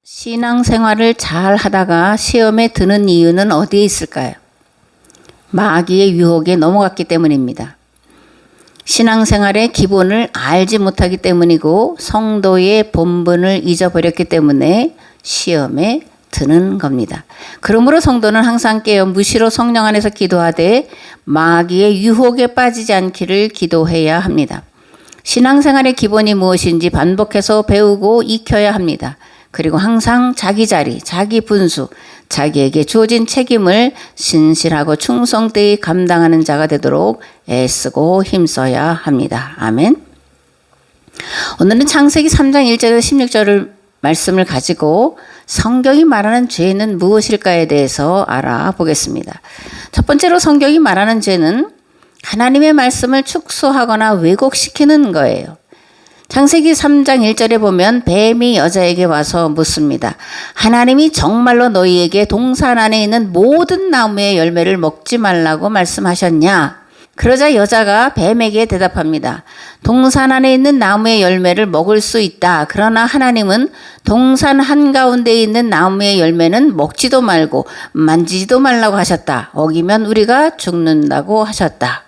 신앙생활을 잘 하다가 시험에 드는 이유는 어디에 있을까요? 마귀의 유혹에 넘어갔기 때문입니다. 신앙생활의 기본을 알지 못하기 때문이고 성도의 본분을 잊어버렸기 때문에 시험에 드는 겁니다. 그러므로 성도는 항상 깨어 무시로 성령 안에서 기도하되 마귀의 유혹에 빠지지 않기를 기도해야 합니다. 신앙생활의 기본이 무엇인지 반복해서 배우고 익혀야 합니다. 그리고 항상 자기 자리, 자기 분수, 자기에게 주어진 책임을 신실하고 충성되이 감당하는 자가 되도록 애쓰고 힘써야 합니다. 아멘. 오늘은 창세기 3장 1절에서 16절 말씀을 가지고 성경이 말하는 죄는 무엇일까에 대해서 알아보겠습니다. 첫 번째로 성경이 말하는 죄는 하나님의 말씀을 축소하거나 왜곡시키는 거예요. 창세기 3장 1절에 보면 뱀이 여자에게 와서 묻습니다. 하나님이 정말로 너희에게 동산 안에 있는 모든 나무의 열매를 먹지 말라고 말씀하셨냐? 그러자 여자가 뱀에게 대답합니다. 동산 안에 있는 나무의 열매를 먹을 수 있다. 그러나 하나님은 동산 한가운데에 있는 나무의 열매는 먹지도 말고 만지지도 말라고 하셨다. 어기면 우리가 죽는다고 하셨다.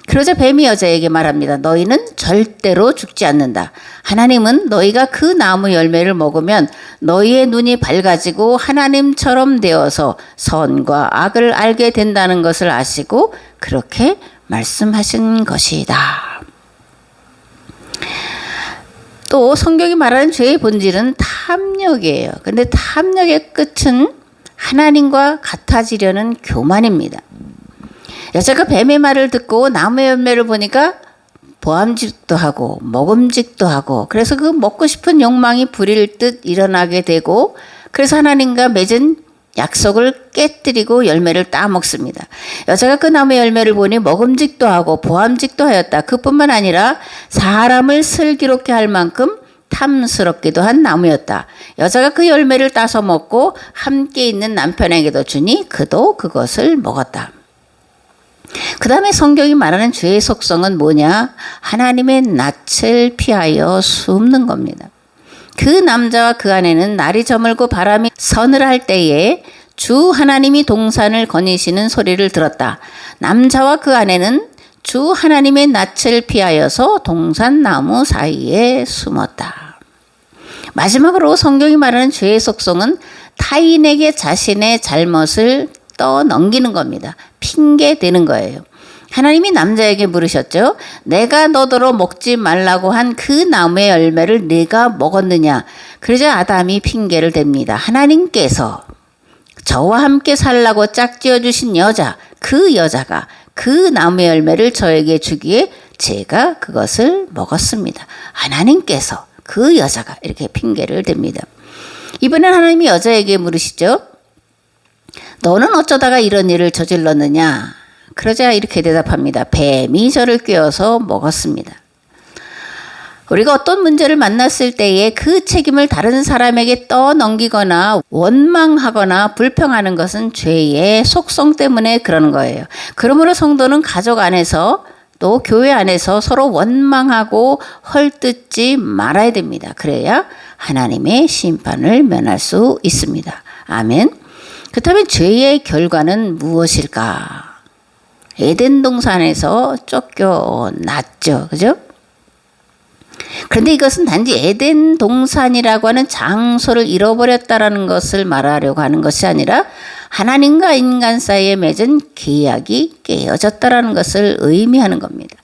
그러자 뱀이 여자에게 말합니다. 너희는 절대로 죽지 않는다. 하나님은 너희가 그 나무 열매를 먹으면 너희의 눈이 밝아지고 하나님처럼 되어서 선과 악을 알게 된다는 것을 아시고 그렇게 말씀하신 것이다. 또 성경이 말하는 죄의 본질은 탐욕이에요. 근데 탐욕의 끝은 하나님과 같아지려는 교만입니다. 여자가 뱀의 말을 듣고 나무의 열매를 보니까 보암직도 하고 먹음직도 하고 그래서 그 먹고 싶은 욕망이 불일 듯 일어나게 되고 그래서 하나님과 맺은 약속을 깨뜨리고 열매를 따먹습니다. 여자가 그 나무의 열매를 보니 먹음직도 하고 보암직도 하였다. 그뿐만 아니라 사람을 슬기롭게 할 만큼 탐스럽기도 한 나무였다. 여자가 그 열매를 따서 먹고 함께 있는 남편에게도 주니 그도 그것을 먹었다. 그 다음에 성경이 말하는 죄의 속성은 뭐냐? 하나님의 낯을 피하여 숨는 겁니다. 그 남자와 그 아내는 날이 저물고 바람이 서늘할 때에 주 하나님이 동산을 거니시는 소리를 들었다. 남자와 그 아내는 주 하나님의 낯을 피하여서 동산 나무 사이에 숨었다. 마지막으로 성경이 말하는 죄의 속성은 타인에게 자신의 잘못을 떠넘기는 겁니다. 핑계 대는 거예요. 하나님이 남자에게 물으셨죠. 내가 너더러 먹지 말라고 한 그 나무의 열매를 네가 먹었느냐. 그러자 아담이 핑계를 댑니다. 하나님께서 저와 함께 살라고 짝지어 주신 여자, 그 여자가 그 나무의 열매를 저에게 주기에 제가 그것을 먹었습니다. 하나님께서 그 여자가 이렇게 핑계를 댑니다. 이번엔 하나님이 여자에게 물으시죠. 너는 어쩌다가 이런 일을 저질렀느냐? 그러자 이렇게 대답합니다. 뱀이 저를 꿰어서 먹었습니다. 우리가 어떤 문제를 만났을 때에 그 책임을 다른 사람에게 떠넘기거나 원망하거나 불평하는 것은 죄의 속성 때문에 그러는 거예요. 그러므로 성도는 가족 안에서 또 교회 안에서 서로 원망하고 헐뜯지 말아야 됩니다. 그래야 하나님의 심판을 면할 수 있습니다. 아멘. 그렇다면 죄의 결과는 무엇일까? 에덴 동산에서 쫓겨났죠. 그죠? 그런데 이것은 단지 에덴 동산이라고 하는 장소를 잃어버렸다라는 것을 말하려고 하는 것이 아니라 하나님과 인간 사이에 맺은 계약이 깨어졌다라는 것을 의미하는 겁니다.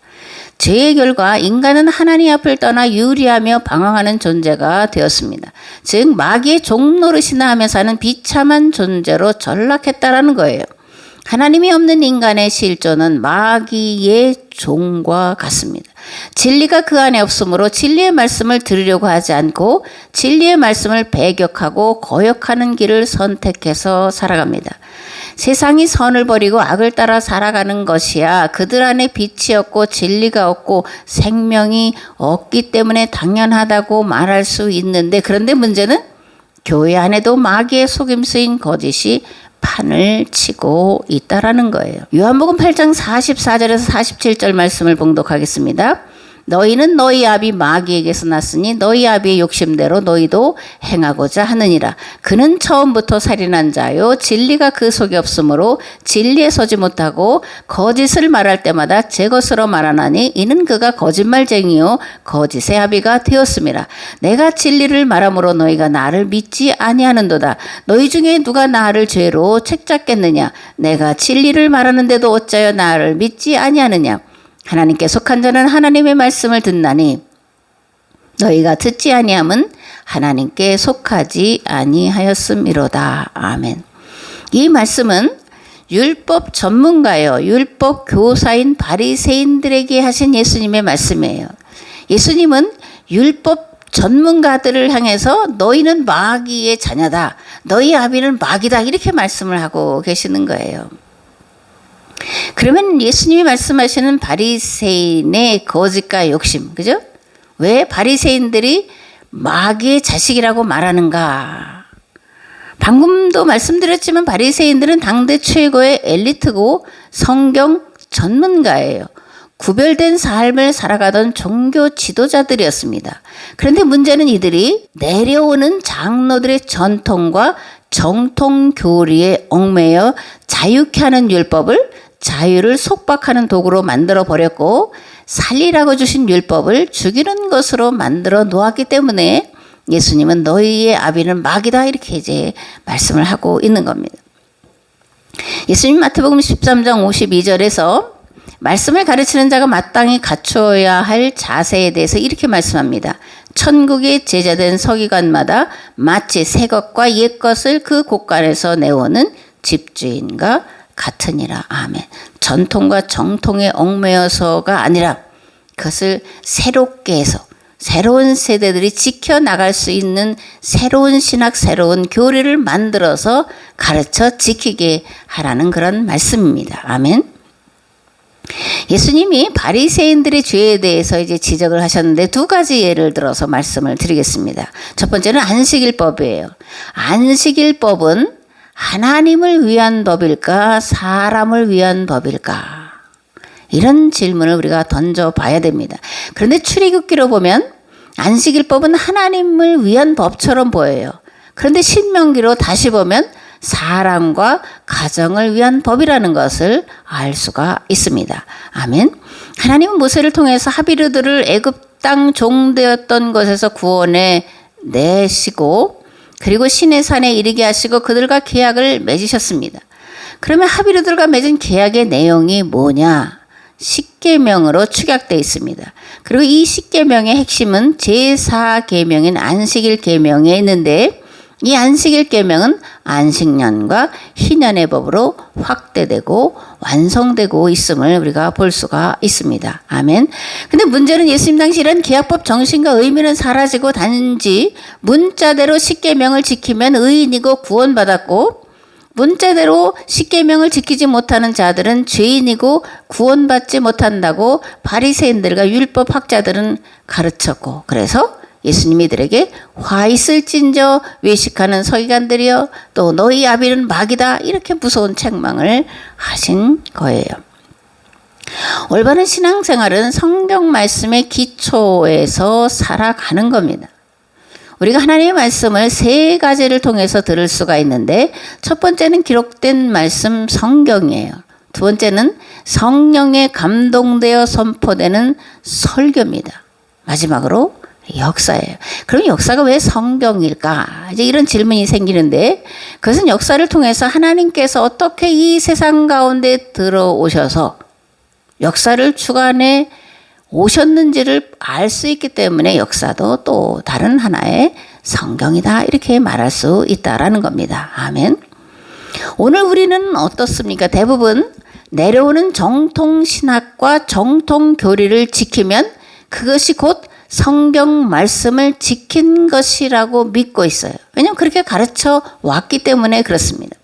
죄의 결과 인간은 하나님 앞을 떠나 유리하며 방황하는 존재가 되었습니다. 즉 마귀의 종노릇이나 하며 사는 비참한 존재로 전락했다라는 거예요. 하나님이 없는 인간의 실존은 마귀의 종과 같습니다. 진리가 그 안에 없으므로 진리의 말씀을 들으려고 하지 않고 진리의 말씀을 배격하고 거역하는 길을 선택해서 살아갑니다. 세상이 선을 버리고 악을 따라 살아가는 것이야 그들 안에 빛이 없고 진리가 없고 생명이 없기 때문에 당연하다고 말할 수 있는데 그런데 문제는 교회 안에도 마귀의 속임수인 거짓이 판을 치고 있다라는 거예요. 요한복음 8장 44절에서 47절 말씀을 봉독하겠습니다. 너희는 너희 아비 마귀에게서 났으니 너희 아비의 욕심대로 너희도 행하고자 하느니라. 그는 처음부터 살인한 자요 진리가 그 속에 없으므로 진리에 서지 못하고 거짓을 말할 때마다 제 것으로 말하나니 이는 그가 거짓말쟁이요 거짓의 아비가 되었음이라. 내가 진리를 말함으로 너희가 나를 믿지 아니하는도다. 너희 중에 누가 나를 죄로 책잡겠느냐. 내가 진리를 말하는데도 어찌하여 나를 믿지 아니하느냐. 하나님께 속한 자는 하나님의 말씀을 듣나니 너희가 듣지 아니함은 하나님께 속하지 아니하였음이로다. 아멘. 이 말씀은 율법 전문가요, 율법 교사인 바리새인들에게 하신 예수님의 말씀이에요. 예수님은 율법 전문가들을 향해서 너희는 마귀의 자녀다, 너희 아비는 마귀다, 이렇게 말씀을 하고 계시는 거예요. 그러면 예수님이 말씀하시는 바리새인의 거짓과 욕심, 그죠? 왜 바리새인들이 마귀의 자식이라고 말하는가? 방금도 말씀드렸지만 바리새인들은 당대 최고의 엘리트고 성경 전문가예요. 구별된 삶을 살아가던 종교 지도자들이었습니다. 그런데 문제는 이들이 내려오는 장로들의 전통과 정통 교리에 얽매여 자유케 하는 율법을 자유를 속박하는 도구로 만들어 버렸고 살리라고 주신 율법을 죽이는 것으로 만들어 놓았기 때문에 예수님은 너희의 아비는 마귀다, 이렇게 이제 말씀을 하고 있는 겁니다. 예수님 마태복음 13장 52절에서 말씀을 가르치는 자가 마땅히 갖추어야 할 자세에 대해서 이렇게 말씀합니다. 천국의 제자된 서기관마다 마치 새 것과 옛 것을 그 곳간에서 내오는 집주인과 같으니라. 아멘. 전통과 정통에 얽매여서가 아니라 그것을 새롭게 해서 새로운 세대들이 지켜나갈 수 있는 새로운 신학, 새로운 교리를 만들어서 가르쳐 지키게 하라는 그런 말씀입니다. 아멘. 예수님이 바리새인들의 죄에 대해서 이제 지적을 하셨는데 두 가지 예를 들어서 말씀을 드리겠습니다. 첫 번째는 안식일법이에요. 안식일법은 하나님을 위한 법일까, 사람을 위한 법일까? 이런 질문을 우리가 던져봐야 됩니다. 그런데 출애굽기로 보면 안식일법은 하나님을 위한 법처럼 보여요. 그런데 신명기로 다시 보면 사람과 가정을 위한 법이라는 것을 알 수가 있습니다. 아멘. 하나님은 모세를 통해서 하비르들을 애굽 땅 종되었던 것에서 구원해 내시고 그리고 시내산에 이르게 하시고 그들과 계약을 맺으셨습니다. 그러면 하비르들과 맺은 계약의 내용이 뭐냐? 십계명으로 축약되어 있습니다. 그리고 이 십계명의 핵심은 제4계명인 안식일 계명에 있는데 이 안식일 계명은 안식년과 희년의 법으로 확대되고 완성되고 있음을 우리가 볼 수가 있습니다. 아멘. 근데 문제는 예수님 당시 이런 계약법 정신과 의미는 사라지고 단지 문자대로 십계명을 지키면 의인이고 구원받았고 문자대로 십계명을 지키지 못하는 자들은 죄인이고 구원받지 못한다고 바리새인들과 율법학자들은 가르쳤고 그래서 예수님이 이들에게 화 있을진저 외식하는 서기관들이여 또 너희 아비는 마귀다 이렇게 무서운 책망을 하신 거예요. 올바른 신앙생활은 성경 말씀의 기초에서 살아가는 겁니다. 우리가 하나님의 말씀을 세 가지를 통해서 들을 수가 있는데 첫 번째는 기록된 말씀 성경이에요. 두 번째는 성령에 감동되어 선포되는 설교입니다. 마지막으로 역사예요. 그럼 역사가 왜 성경일까? 이제 이런 질문이 생기는데 그것은 역사를 통해서 하나님께서 어떻게 이 세상 가운데 들어오셔서 역사를 주관해 오셨는지를 알 수 있기 때문에 역사도 또 다른 하나의 성경이다 이렇게 말할 수 있다라는 겁니다. 아멘. 오늘 우리는 어떻습니까? 대부분 내려오는 정통 신학과 정통 교리를 지키면 그것이 곧 성경 말씀을 지킨 것이라고 믿고 있어요. 왜냐하면 그렇게 가르쳐 왔기 때문에 그렇습니다.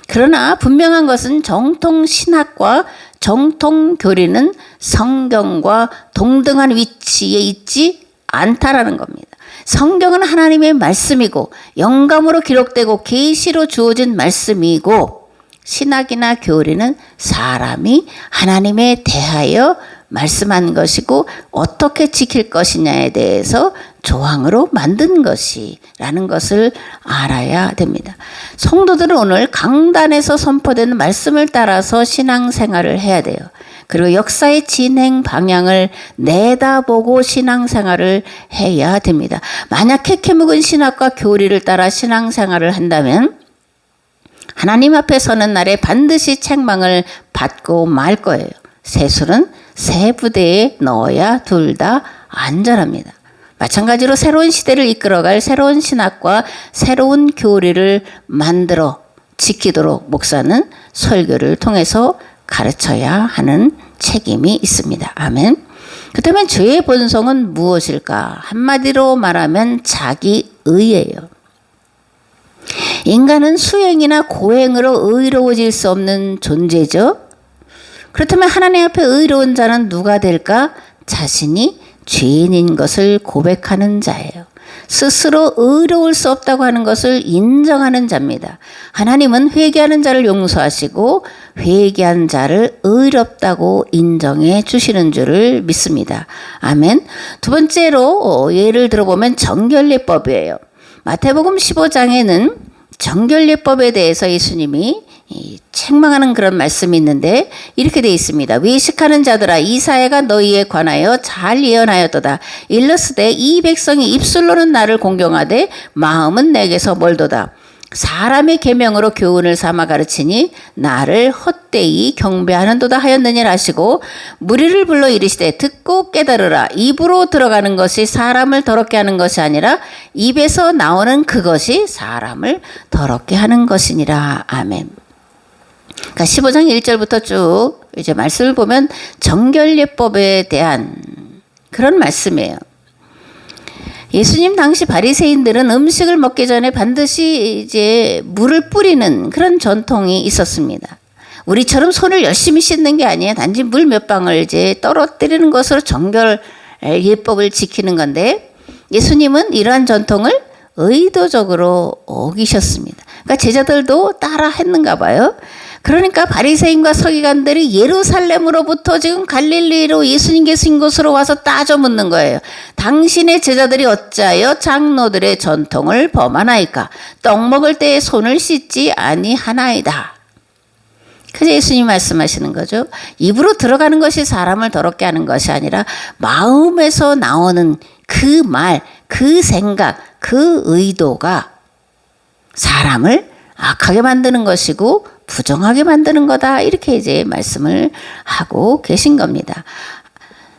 그러나 분명한 것은 정통 신학과 정통 교리는 성경과 동등한 위치에 있지 않다라는 겁니다. 성경은 하나님의 말씀이고 영감으로 기록되고 계시로 주어진 말씀이고 신학이나 교리는 사람이 하나님에 대하여 말씀한 것이고 어떻게 지킬 것이냐에 대해서 조항으로 만든 것이라는 것을 알아야 됩니다. 성도들은 오늘 강단에서 선포되는 말씀을 따라서 신앙생활을 해야 돼요. 그리고 역사의 진행 방향을 내다보고 신앙생활을 해야 됩니다. 만약 캐캐묵은 신학과 교리를 따라 신앙생활을 한다면 하나님 앞에 서는 날에 반드시 책망을 받고 말 거예요. 새술은 새 부대에 넣어야 둘 다 안전합니다. 마찬가지로 새로운 시대를 이끌어갈 새로운 신학과 새로운 교리를 만들어 지키도록 목사는 설교를 통해서 가르쳐야 하는 책임이 있습니다. 아멘. 그렇다면 죄의 본성은 무엇일까? 한마디로 말하면 자기의예요. 인간은 수행이나 고행으로 의로워질 수 없는 존재죠. 그렇다면 하나님 앞에 의로운 자는 누가 될까? 자신이 죄인인 것을 고백하는 자예요. 스스로 의로울 수 없다고 하는 것을 인정하는 자입니다. 하나님은 회개하는 자를 용서하시고 회개한 자를 의롭다고 인정해 주시는 줄을 믿습니다. 아멘. 두 번째로 예를 들어보면 정결례법이에요. 마태복음 15장에는 정결례법에 대해서 예수님이 책망하는 그런 말씀이 있는데 이렇게 되어 있습니다. 외식하는 자들아 이사야가 너희에 관하여 잘 예언하였도다. 일러스되 이 백성이 입술로는 나를 공경하되 마음은 내게서 멀도다. 사람의 계명으로 교훈을 삼아 가르치니 나를 헛되이 경배하는도다 하였느니라 하시고 무리를 불러 이르시되 듣고 깨달으라. 입으로 들어가는 것이 사람을 더럽게 하는 것이 아니라 입에서 나오는 그것이 사람을 더럽게 하는 것이니라. 아멘. 그러니까 15장 1절부터 쭉 이제 말씀을 보면 정결례법에 대한 그런 말씀이에요. 예수님 당시 바리새인들은 음식을 먹기 전에 반드시 이제 물을 뿌리는 그런 전통이 있었습니다. 우리처럼 손을 열심히 씻는 게 아니에요. 단지 물 몇 방울 이제 떨어뜨리는 것으로 정결예법을 지키는 건데 예수님은 이러한 전통을 의도적으로 어기셨습니다. 그러니까 제자들도 따라 했는가 봐요. 그러니까 바리새인과 서기관들이 예루살렘으로부터 지금 갈릴리로 예수님 계신 곳으로 와서 따져 묻는 거예요. 당신의 제자들이 어찌하여 장로들의 전통을 범하나이까? 떡 먹을 때에 손을 씻지 아니하나이다. 그래서 예수님 말씀하시는 거죠. 입으로 들어가는 것이 사람을 더럽게 하는 것이 아니라 마음에서 나오는 그 말, 그 생각, 그 의도가 사람을 악하게 만드는 것이고 부정하게 만드는 거다. 이렇게 이제 말씀을 하고 계신 겁니다.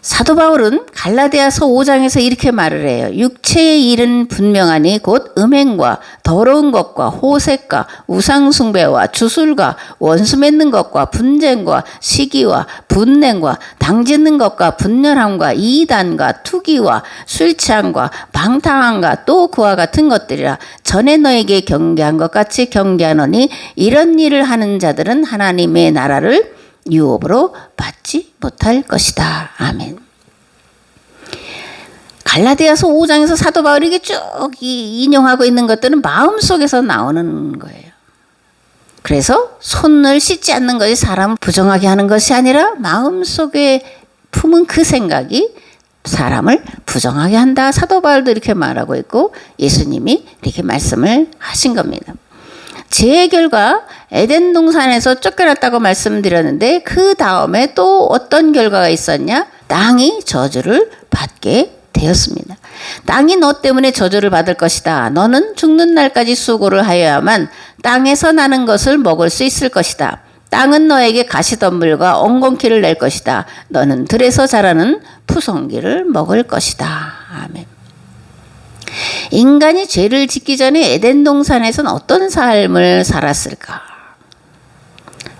사도 바울은 갈라디아서 5장에서 이렇게 말을 해요. 육체의 일은 분명하니 곧 음행과 더러운 것과 호색과 우상숭배와 주술과 원수 맺는 것과 분쟁과 시기와 분냉과 당짓는 것과 분열함과 이단과 투기와 술취함과 방탕함과 또 그와 같은 것들이라. 전에 너에게 경계한 것 같이 경계하노니 이런 일을 하는 자들은 하나님의 나라를 유업으로 받지 못할 것이다. 아멘. 갈라디아서 5장에서 사도 바울이 이게 쭉 인용하고 있는 것들은 마음속에서 나오는 거예요. 그래서 손을 씻지 않는 것이 사람을 부정하게 하는 것이 아니라 마음속에 품은 그 생각이 사람을 부정하게 한다. 사도 바울도 이렇게 말하고 있고 예수님이 이렇게 말씀을 하신 겁니다. 죄의 결과 에덴 동산에서 쫓겨났다고 말씀드렸는데 그 다음에 또 어떤 결과가 있었냐? 땅이 저주를 받게 되었습니다. 땅이 너 때문에 저주를 받을 것이다. 너는 죽는 날까지 수고를 하여야만 땅에서 나는 것을 먹을 수 있을 것이다. 땅은 너에게 가시덤불과 엉겅퀴를 낼 것이다. 너는 들에서 자라는 푸성기를 먹을 것이다. 아멘. 인간이 죄를 짓기 전에 에덴 동산에서는 어떤 삶을 살았을까?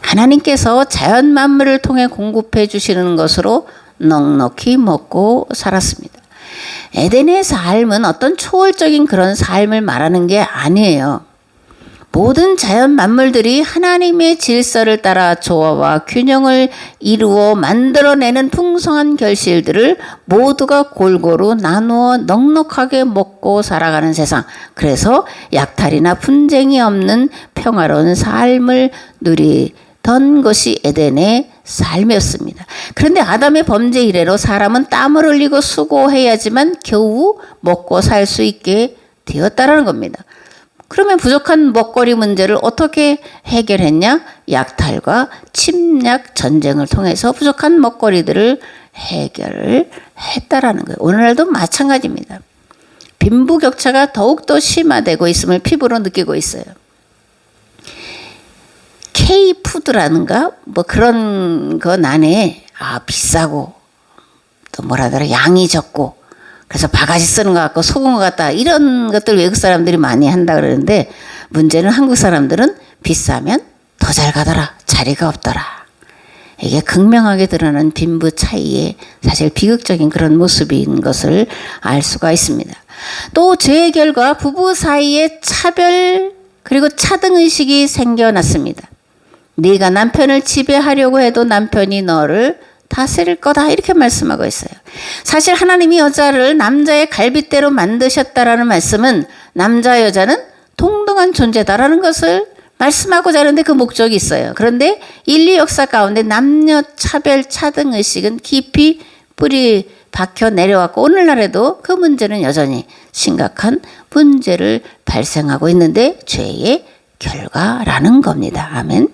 하나님께서 자연 만물을 통해 공급해 주시는 것으로 넉넉히 먹고 살았습니다. 에덴의 삶은 어떤 초월적인 그런 삶을 말하는 게 아니에요. 모든 자연 만물들이 하나님의 질서를 따라 조화와 균형을 이루어 만들어내는 풍성한 결실들을 모두가 골고루 나누어 넉넉하게 먹고 살아가는 세상. 그래서 약탈이나 분쟁이 없는 평화로운 삶을 누리도록 던 것이 에덴의 삶이었습니다. 그런데 아담의 범죄 이래로 사람은 땀을 흘리고 수고해야지만 겨우 먹고 살 수 있게 되었다라는 겁니다. 그러면 부족한 먹거리 문제를 어떻게 해결했냐? 약탈과 침략 전쟁을 통해서 부족한 먹거리들을 해결을 했다라는 거예요. 오늘날도 마찬가지입니다. 빈부격차가 더욱더 심화되고 있음을 피부로 느끼고 있어요. K푸드라는가? 뭐 그런 건 안에 비싸고 또 뭐라더라 양이 적고 그래서 바가지 쓰는 것 같고 속은 것 같다 이런 것들 외국 사람들이 많이 한다 그러는데 문제는 한국 사람들은 비싸면 더 잘 가더라 자리가 없더라. 이게 극명하게 드러나는 빈부 차이의 사실 비극적인 그런 모습인 것을 알 수가 있습니다. 또 죄의 결과 부부 사이에 차별 그리고 차등의식이 생겨났습니다. 네가 남편을 지배하려고 해도 남편이 너를 다스릴 거다 이렇게 말씀하고 있어요. 사실 하나님이 여자를 남자의 갈빗대로 만드셨다라는 말씀은 남자 여자는 동등한 존재다라는 것을 말씀하고자 하는데 그 목적이 있어요. 그런데 인류 역사 가운데 남녀 차별 차등 의식은 깊이 뿌리 박혀 내려왔고 오늘날에도 그 문제는 여전히 심각한 문제를 발생하고 있는데 죄의 결과라는 겁니다. 아멘.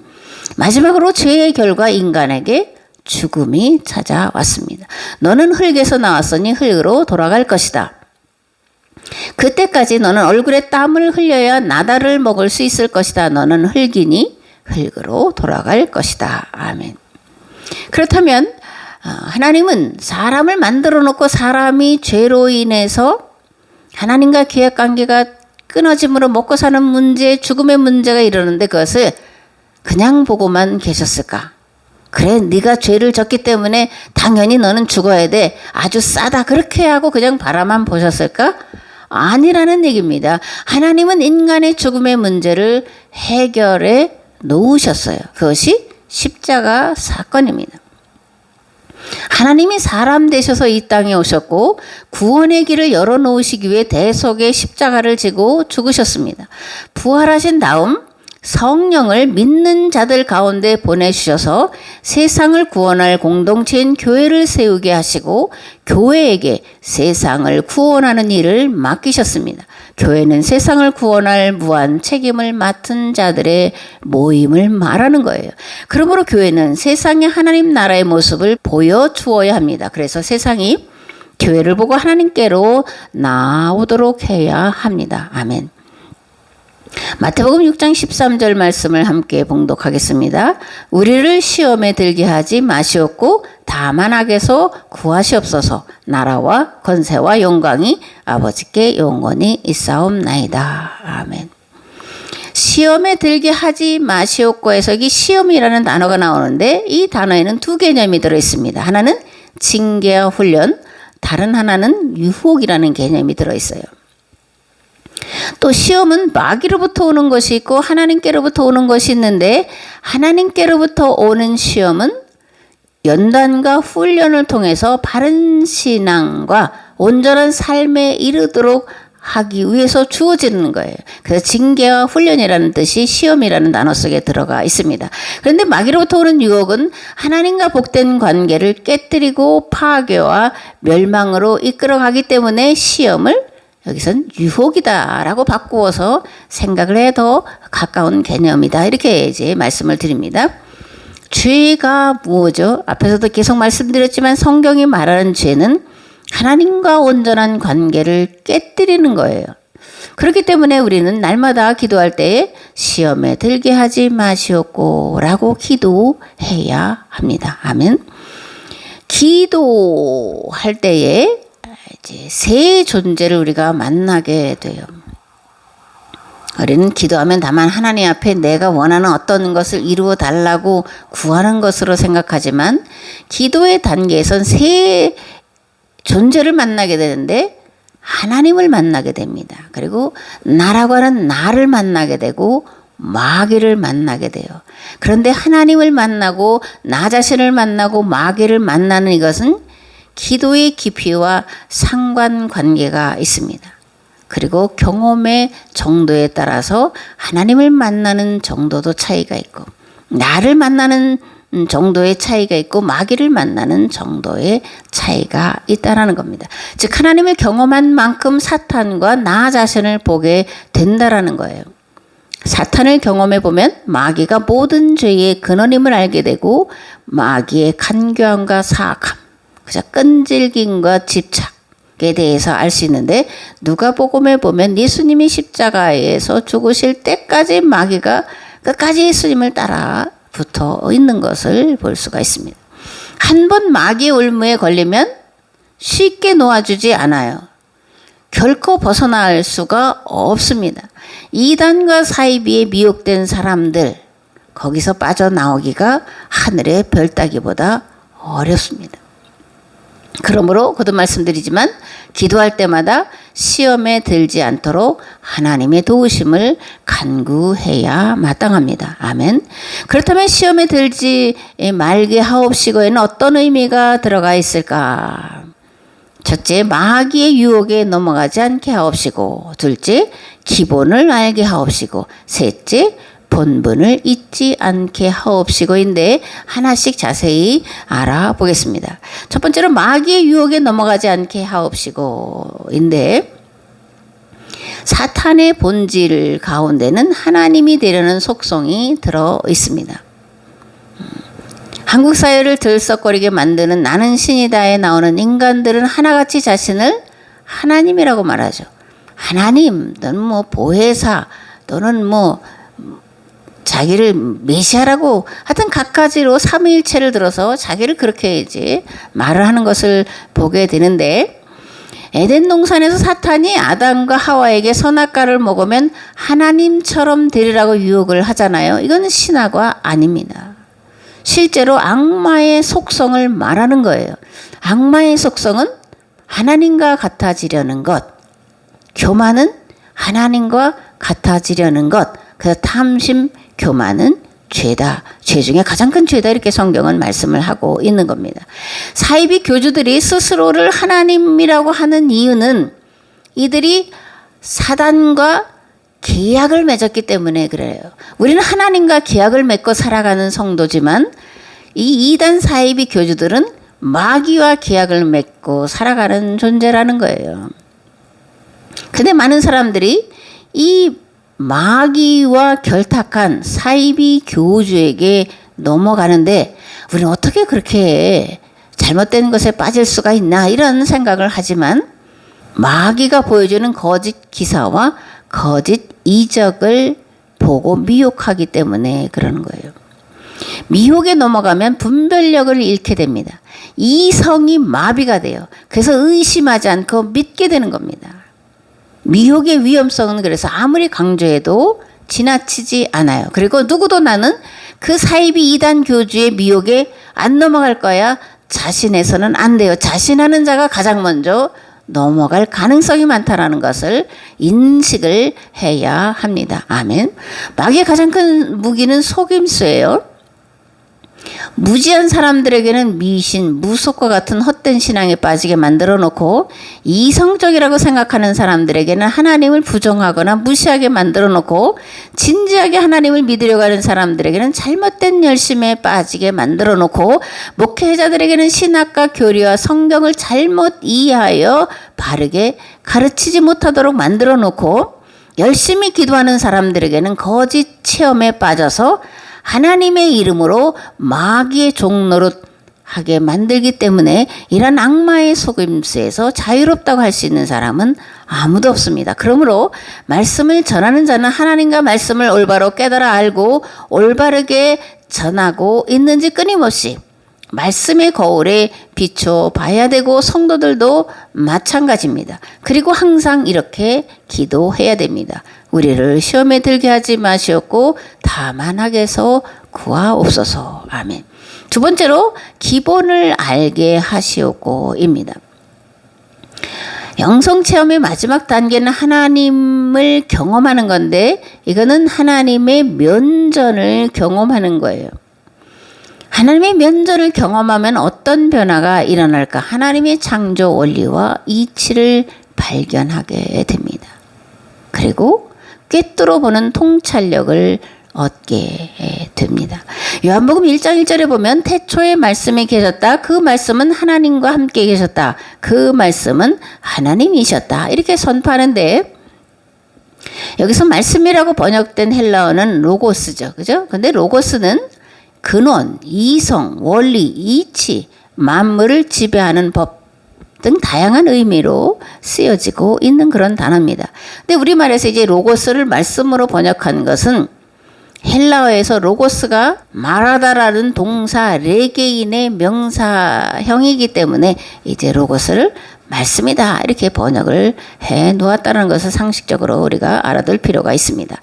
마지막으로 죄의 결과 인간에게 죽음이 찾아왔습니다. 너는 흙에서 나왔으니 흙으로 돌아갈 것이다. 그때까지 너는 얼굴에 땀을 흘려야 나다를 먹을 수 있을 것이다. 너는 흙이니 흙으로 돌아갈 것이다. 아멘. 그렇다면 하나님은 사람을 만들어 놓고 사람이 죄로 인해서 하나님과 계약관계가 끊어짐으로 먹고 사는 문제, 죽음의 문제가 이러는데 그것을 그냥 보고만 계셨을까? 그래 네가 죄를 졌기 때문에 당연히 너는 죽어야 돼. 아주 싸다. 그렇게 하고 그냥 바라만 보셨을까? 아니라는 얘기입니다. 하나님은 인간의 죽음의 문제를 해결해 놓으셨어요. 그것이 십자가 사건입니다. 하나님이 사람 되셔서 이 땅에 오셨고 구원의 길을 열어놓으시기 위해 대속의 십자가를 지고 죽으셨습니다. 부활하신 다음 성령을 믿는 자들 가운데 보내주셔서 세상을 구원할 공동체인 교회를 세우게 하시고 교회에게 세상을 구원하는 일을 맡기셨습니다. 교회는 세상을 구원할 무한 책임을 맡은 자들의 모임을 말하는 거예요. 그러므로 교회는 세상의 하나님 나라의 모습을 보여주어야 합니다. 그래서 세상이 교회를 보고 하나님께로 나오도록 해야 합니다. 아멘. 마태복음 6장 13절 말씀을 함께 봉독하겠습니다. 우리를 시험에 들게 하지 마시옵고 다만 악에서 구하시옵소서. 나라와 권세와 영광이 아버지께 영원히 있사옵나이다. 아멘. 시험에 들게 하지 마시옵고 해서 이 시험이라는 단어가 나오는데 이 단어에는 두 개념이 들어있습니다. 하나는 징계와 훈련, 다른 하나는 유혹이라는 개념이 들어있어요. 또 시험은 마귀로부터 오는 것이 있고 하나님께로부터 오는 것이 있는데 하나님께로부터 오는 시험은 연단과 훈련을 통해서 바른 신앙과 온전한 삶에 이르도록 하기 위해서 주어지는 거예요. 그래서 징계와 훈련이라는 뜻이 시험이라는 단어 속에 들어가 있습니다. 그런데 마귀로부터 오는 유혹은 하나님과 복된 관계를 깨뜨리고 파괴와 멸망으로 이끌어가기 때문에 시험을 여기선 유혹이다라고 바꾸어서 생각을 해 더 가까운 개념이다. 이렇게 이제 말씀을 드립니다. 죄가 무엇이죠? 앞에서도 계속 말씀드렸지만 성경이 말하는 죄는 하나님과 온전한 관계를 깨뜨리는 거예요. 그렇기 때문에 우리는 날마다 기도할 때에 시험에 들게 하지 마시옵고 라고 기도해야 합니다. 아멘. 기도할 때에 이제 세 존재를 우리가 만나게 돼요. 우리는 기도하면 다만 하나님 앞에 내가 원하는 어떤 것을 이루어 달라고 구하는 것으로 생각하지만 기도의 단계에선 세 존재를 만나게 되는데 하나님을 만나게 됩니다. 그리고 나라고 하는 나를 만나게 되고 마귀를 만나게 돼요. 그런데 하나님을 만나고 나 자신을 만나고 마귀를 만나는 이것은 기도의 깊이와 상관관계가 있습니다. 그리고 경험의 정도에 따라서 하나님을 만나는 정도도 차이가 있고 나를 만나는 정도의 차이가 있고 마귀를 만나는 정도의 차이가 있다라는 겁니다. 즉 하나님을 경험한 만큼 사탄과 나 자신을 보게 된다라는 거예요. 사탄을 경험해 보면 마귀가 모든 죄의 근원임을 알게 되고 마귀의 간교함과 사악함, 그저 끈질김과 집착에 대해서 알 수 있는데 누가복음에 보면 예수님이 십자가에서 죽으실 때까지 마귀가 끝까지 예수님을 따라 붙어 있는 것을 볼 수가 있습니다. 한 번 마귀의 올무에 걸리면 쉽게 놓아주지 않아요. 결코 벗어날 수가 없습니다. 이단과 사이비에 미혹된 사람들, 거기서 빠져나오기가 하늘의 별 따기보다 어렵습니다. 그러므로 거듭 말씀드리지만 기도할 때마다 시험에 들지 않도록 하나님의 도우심을 간구해야 마땅합니다. 아멘. 그렇다면 시험에 들지 말게 하옵시고에는 어떤 의미가 들어가 있을까? 첫째, 마귀의 유혹에 넘어가지 않게 하옵시고, 둘째, 기본을 알게 하옵시고, 셋째, 본분을 잊지 않게 하옵시고인데 하나씩 자세히 알아보겠습니다. 첫 번째로 마귀의 유혹에 넘어가지 않게 하옵시고인데 사탄의 본질 가운데는 하나님이 되려는 속성이 들어 있습니다. 한국 사회를 들썩거리게 만드는 나는 신이다에 나오는 인간들은 하나같이 자신을 하나님이라고 말하죠. 하나님 또는 뭐 보혜사 또는 뭐 자기를 메시아라고 하여튼 갖가지로 삼위일체를 들어서 자기를 그렇게 이제 말을 하는 것을 보게 되는데 에덴 동산에서 사탄이 아담과 하와에게 선악과를 먹으면 하나님처럼 되리라고 유혹을 하잖아요. 이건 신화가 아닙니다. 실제로 악마의 속성을 말하는 거예요. 악마의 속성은 하나님과 같아지려는 것, 교만은 하나님과 같아지려는 것, 그래서 탐심, 교만은 죄다. 죄 중에 가장 큰 죄다. 이렇게 성경은 말씀을 하고 있는 겁니다. 사이비 교주들이 스스로를 하나님이라고 하는 이유는 이들이 사단과 계약을 맺었기 때문에 그래요. 우리는 하나님과 계약을 맺고 살아가는 성도지만 이 이단 사이비 교주들은 마귀와 계약을 맺고 살아가는 존재라는 거예요. 근데 많은 사람들이 이 마귀와 결탁한 사이비 교주에게 넘어가는데 우리는 어떻게 그렇게 잘못된 것에 빠질 수가 있나 이런 생각을 하지만 마귀가 보여주는 거짓 기사와 거짓 이적을 보고 미혹하기 때문에 그러는 거예요. 미혹에 넘어가면 분별력을 잃게 됩니다. 이성이 마비가 돼요. 그래서 의심하지 않고 믿게 되는 겁니다. 미혹의 위험성은 그래서 아무리 강조해도 지나치지 않아요. 그리고 누구도 나는 그 사이비 이단 교주의 미혹에 안 넘어갈 거야. 자신해서는 안 돼요. 자신하는 자가 가장 먼저 넘어갈 가능성이 많다라는 것을 인식을 해야 합니다. 아멘. 마귀의 가장 큰 무기는 속임수예요. 무지한 사람들에게는 미신, 무속과 같은 헛된 신앙에 빠지게 만들어 놓고 이성적이라고 생각하는 사람들에게는 하나님을 부정하거나 무시하게 만들어 놓고 진지하게 하나님을 믿으려고 하는 사람들에게는 잘못된 열심에 빠지게 만들어 놓고 목회자들에게는 신학과 교리와 성경을 잘못 이해하여 바르게 가르치지 못하도록 만들어 놓고 열심히 기도하는 사람들에게는 거짓 체험에 빠져서 하나님의 이름으로 마귀의 종노릇하게 만들기 때문에 이런 악마의 속임수에서 자유롭다고 할 수 있는 사람은 아무도 없습니다. 그러므로 말씀을 전하는 자는 하나님과 말씀을 올바로 깨달아 알고 올바르게 전하고 있는지 끊임없이 말씀의 거울에 비춰봐야 되고 성도들도 마찬가지입니다. 그리고 항상 이렇게 기도해야 됩니다. 우리를 시험에 들게 하지 마시옵고 다만 악에서 구하옵소서. 아멘. 두 번째로 기본을 알게 하시옵고입니다. 영성체험의 마지막 단계는 하나님을 경험하는 건데 이거는 하나님의 면전을 경험하는 거예요. 하나님의 면전을 경험하면 어떤 변화가 일어날까? 하나님의 창조 원리와 이치를 발견하게 됩니다. 그리고 꿰뚫어 보는 통찰력을 얻게 됩니다. 요한복음 1장 1절에 보면 태초에 말씀이 계셨다. 그 말씀은 하나님과 함께 계셨다. 그 말씀은 하나님이셨다. 이렇게 선포하는데 여기서 말씀이라고 번역된 헬라어는 로고스죠. 그죠? 근데 로고스는 근원, 이성, 원리, 이치, 만물을 지배하는 법 등 다양한 의미로 쓰여지고 있는 그런 단어입니다. 근데 우리말에서 이제 로고스를 말씀으로 번역한 것은 헬라어에서 로고스가 말하다라는 동사 레게인의 명사형이기 때문에 이제 로고스를 말씀이다 이렇게 번역을 해 놓았다는 것을 상식적으로 우리가 알아둘 필요가 있습니다.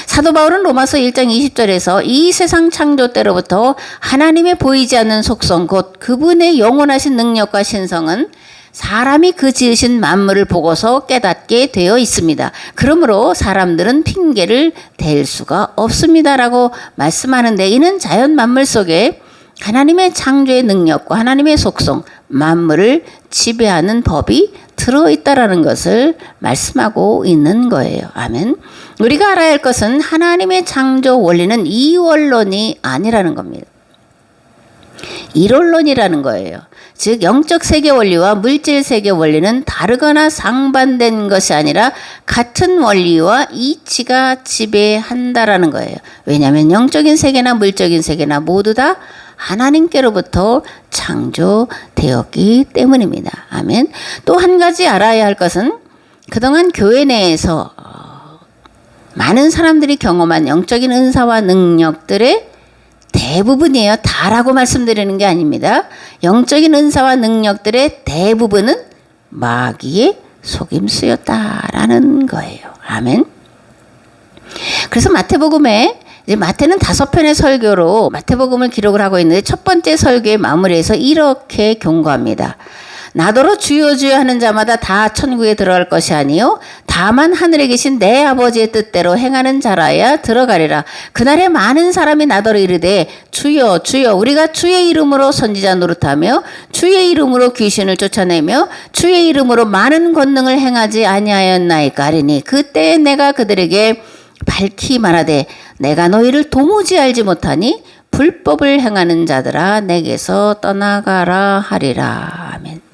사도 바울은 로마서 1장 20절에서 이 세상 창조 때로부터 하나님의 보이지 않는 속성 곧 그분의 영원하신 능력과 신성은 사람이 그 지으신 만물을 보고서 깨닫게 되어 있습니다. 그러므로 사람들은 핑계를 댈 수가 없습니다라고 말씀하는데 이는 자연 만물 속에 하나님의 창조의 능력과 하나님의 속성, 만물을 지배하는 법이 들어있다라는 것을 말씀하고 있는 거예요. 아멘. 우리가 알아야 할 것은 하나님의 창조 원리는 이원론이 아니라는 겁니다. 일원론이라는 거예요. 즉 영적 세계 원리와 물질 세계 원리는 다르거나 상반된 것이 아니라 같은 원리와 이치가 지배한다라는 거예요. 왜냐하면 영적인 세계나 물적인 세계나 모두 다 하나님께로부터 창조되었기 때문입니다. 아멘. 또 한 가지 알아야 할 것은 그동안 교회 내에서 많은 사람들이 경험한 영적인 은사와 능력들의 대부분이에요. 다라고 말씀드리는 게 아닙니다. 영적인 은사와 능력들의 대부분은 마귀의 속임수였다라는 거예요. 아멘. 그래서 마태복음에 이제 마태는 5편의 설교로 마태복음을 기록을 하고 있는데 첫 번째 설교의 마무리에서 이렇게 경고합니다. 나더러 주여 주여 하는 자마다 다 천국에 들어갈 것이 아니요 다만 하늘에 계신 내 아버지의 뜻대로 행하는 자라야 들어가리라. 그날에 많은 사람이 나더러 이르되 주여 주여 우리가 주의 이름으로 선지자 노릇하며 주의 이름으로 귀신을 쫓아내며 주의 이름으로 많은 권능을 행하지 아니하였나이까 하리니 그때 내가 그들에게 밝히 말하되 내가 너희를 도무지 알지 못하니 불법을 행하는 자들아 내게서 떠나가라 하리라. 아멘.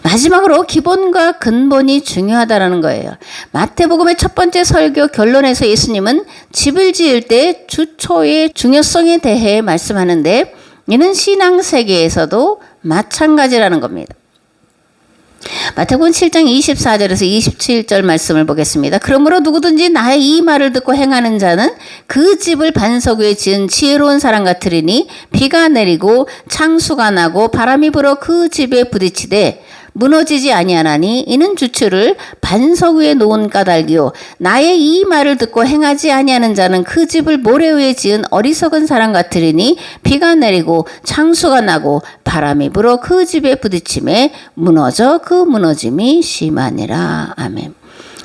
마지막으로 기본과 근본이 중요하다라는 거예요. 마태복음의 첫 번째 설교 결론에서 예수님은 집을 지을 때 주초의 중요성에 대해 말씀하는데 이는 신앙 세계에서도 마찬가지라는 겁니다. 마태복음 7장 24절에서 27절 말씀을 보겠습니다. 그러므로 누구든지 나의 이 말을 듣고 행하는 자는 그 집을 반석 위에 지은 지혜로운 사람 같으리니 비가 내리고 창수가 나고 바람이 불어 그 집에 부딪히되 무너지지 아니하나니 이는 주추를 반석 위에 놓은 까닭이요 나의 이 말을 듣고 행하지 아니하는 자는 그 집을 모래 위에 지은 어리석은 사람 같으리니 비가 내리고 창수가 나고 바람이 불어 그 집에 부딪힘에 무너져 그 무너짐이 심하니라. 아멘.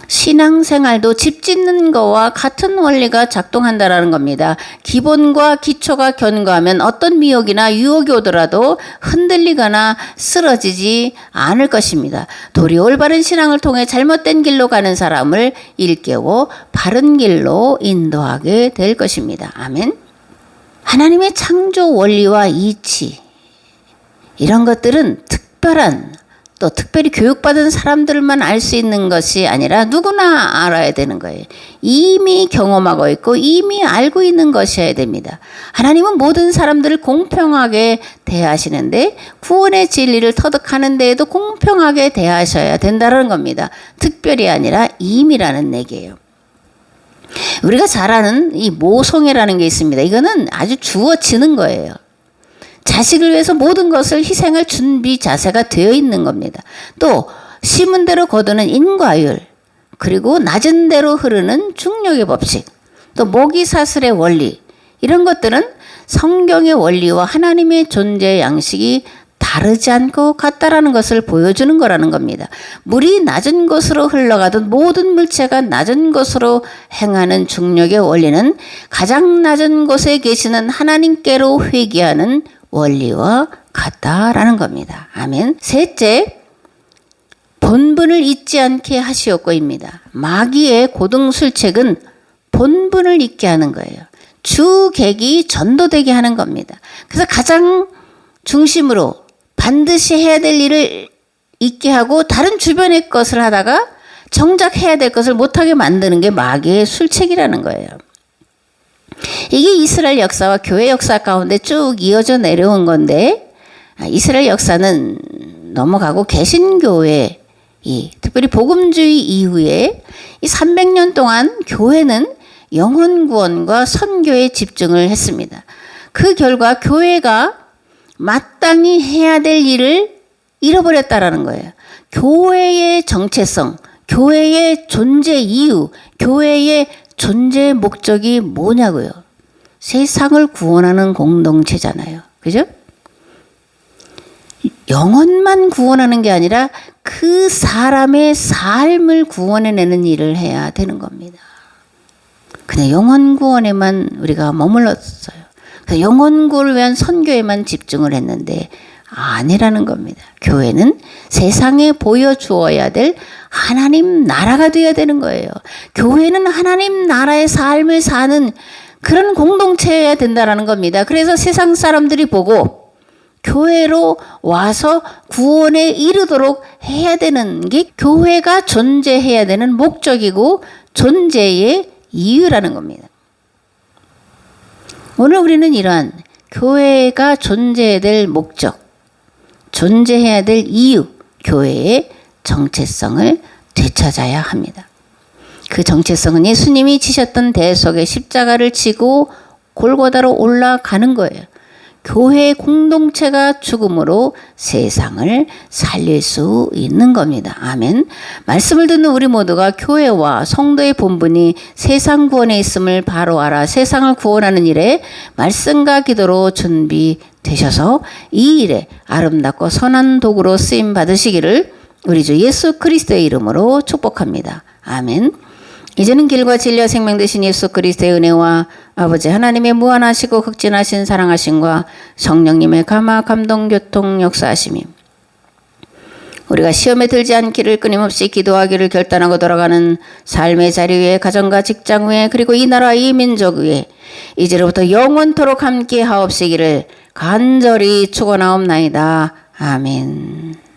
신앙생활도 집 짓는 거와 같은 원리가 작동한다라는 겁니다. 기본과 기초가 견고하면 어떤 미혹이나 유혹이 오더라도 흔들리거나 쓰러지지 않을 것입니다. 도리어 올바른 신앙을 통해 잘못된 길로 가는 사람을 일깨워 바른 길로 인도하게 될 것입니다. 아멘. 하나님의 창조 원리와 이치 이런 것들은 특별한 또 특별히 교육받은 사람들만 알 수 있는 것이 아니라 누구나 알아야 되는 거예요. 이미 경험하고 있고 이미 알고 있는 것이어야 됩니다. 하나님은 모든 사람들을 공평하게 대하시는데 구원의 진리를 터득하는 데에도 공평하게 대하셔야 된다는 겁니다. 특별히 아니라 임이라는 얘기예요. 우리가 잘 아는 이 모성애라는 게 있습니다. 이거는 아주 주어지는 거예요. 자식을 위해서 모든 것을 희생할 준비 자세가 되어 있는 겁니다. 또 심은 대로 거두는 인과율, 그리고 낮은 대로 흐르는 중력의 법칙, 또 모기사슬의 원리 이런 것들은 성경의 원리와 하나님의 존재 양식이 다르지 않고 같다라는 것을 보여주는 거라는 겁니다. 물이 낮은 곳으로 흘러가던 모든 물체가 낮은 곳으로 행하는 중력의 원리는 가장 낮은 곳에 계시는 하나님께로 회귀하는 원리와 같다라는 겁니다. 아멘. 셋째, 본분을 잊지 않게 하시옵고입니다. 마귀의 고등술책은 본분을 잊게 하는 거예요. 주객이 전도되게 하는 겁니다. 그래서 가장 중심으로 반드시 해야 될 일을 있게 하고 다른 주변의 것을 하다가 정작 해야 될 것을 못하게 만드는 게 마귀의 술책이라는 거예요. 이게 이스라엘 역사와 교회 역사 가운데 쭉 이어져 내려온 건데, 이스라엘 역사는 넘어가고 개신교회, 특별히 복음주의 이후에 이 300년 동안 교회는 영혼 구원과 선교에 집중을 했습니다. 그 결과 교회가 마땅히 해야 될 일을 잃어버렸다라는 거예요. 교회의 정체성, 교회의 존재 이유, 교회의 존재 목적이 뭐냐고요. 세상을 구원하는 공동체잖아요. 그죠? 영혼만 구원하는 게 아니라 그 사람의 삶을 구원해내는 일을 해야 되는 겁니다. 근데 영혼 구원에만 우리가 머물렀어요. 그래서 영혼 구원을 위한 선교에만 집중을 했는데 아니라는 겁니다. 교회는 세상에 보여주어야 될 하나님 나라가 되어야 되는 거예요. 교회는 하나님 나라의 삶을 사는 그런 공동체여야 된다는 겁니다. 그래서 세상 사람들이 보고 교회로 와서 구원에 이르도록 해야 되는 게 교회가 존재해야 되는 목적이고 존재의 이유라는 겁니다. 오늘 우리는 이러한 교회가 존재해야 될 목적, 존재해야 될 이유, 교회의 정체성을 되찾아야 합니다. 그 정체성은 예수님이 지셨던 대속의 십자가를 지고 골고다로 올라가는 거예요. 교회 공동체가 죽음으로 세상을 살릴 수 있는 겁니다. 아멘. 말씀을 듣는 우리 모두가 교회와 성도의 본분이 세상 구원에 있음을 바로 알아 세상을 구원하는 일에 말씀과 기도로 준비되셔서 이 일에 아름답고 선한 도구로 쓰임 받으시기를 우리 주 예수 그리스도의 이름으로 축복합니다. 아멘. 이제는 길과 진리와 생명 되신 예수 그리스도의 은혜와 아버지 하나님의 무한하시고 극진하신 사랑하심과 성령님의 감화 감동 교통 역사하심이 우리가 시험에 들지 않기를 끊임없이 기도하기를 결단하고 돌아가는 삶의 자리 위에 가정과 직장 위에 그리고 이 나라 이 민족 위에 이제로부터 영원토록 함께 하옵시기를 간절히 축원하옵나이다. 아멘.